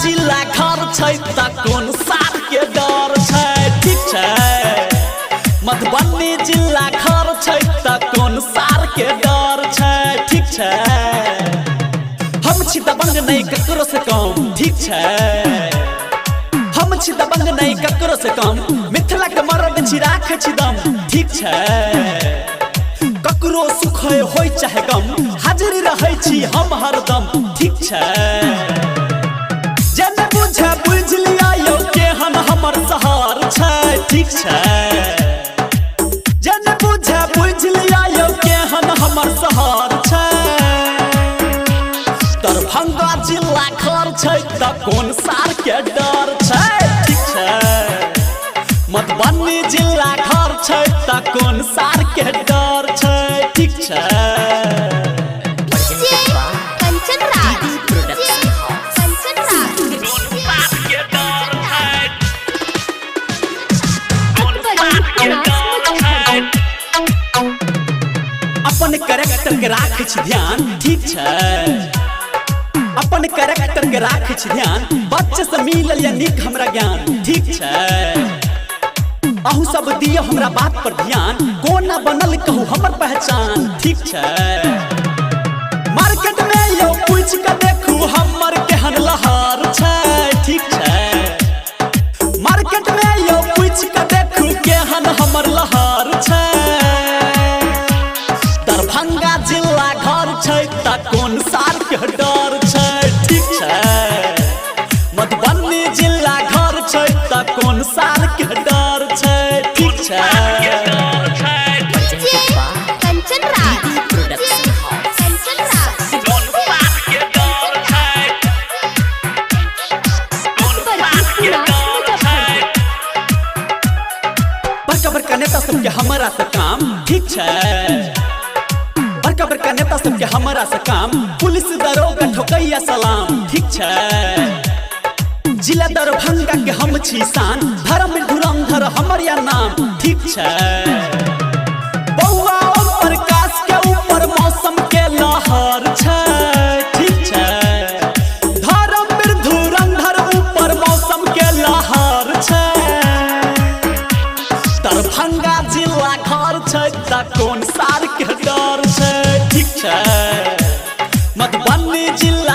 जिला घर छै त कोन सार के डर छै ठीक छै मधुबनी जिला घर छै त कोन सार के डर छै ठीक छै हम छी दबंग नहीं ककरो से कम ठीक छै हम छी दबंग नहीं ककरो से कम मिथिला के मर्द छी राखै छी दम ठीक छै ककरो सुख होय चाहे गम हाजिर रहै छी हम हरदम ठीक छै जन बुझे बुझ लिया यो केहन हमर शहर छै ठीक छै जन बुझे बुझ लिया यो केहन हमर शहर छै दरभंगा जिला घर छै त कोन सार के डर छै ठीक छै मधुबनी जिला घर छै त कोन सार के डर छै ठीक छै अपन कैरेक्टर के राखै छी ध्यान ठीक छै अपन कैरेक्टर के राखै छी ध्यान बच्चे से मिलल या नीक हमरा ज्ञान ठीक छै अहू सब दियो हमरा बात पर ध्यान कोना बनल कहू हमर पहचान ठीक छै मार्केट में यो पूछ के देखू हमर केहन लहर छै ठीक छै मार्केट में यो पूछ के देखू केहन हमर लहर छै दरभंगा जिला घर छै त कोन सार के डर छै ठीक छै मधुबनी जिला घर छै त कोन सार के डर छै ठीक छै बड़का नेता सबके हमरा से काम ठीक छै बड़का नेता सबके हमरा से काम पुलिस दरोगा ठोकैया सलाम ठीक छै जिला दरभंगा के हम छी शान धर्म धुरंधर हमर या नाम ठीक छै बौआ ओम प्रकाश के ऊपर मौसम के लहर छै ठीक छै धर्म धुरंधर ऊपर मौसम के लहर छै दरभंगा जिला घर छै त कोन सार के डर छै ठीक छै मधुबनी जिला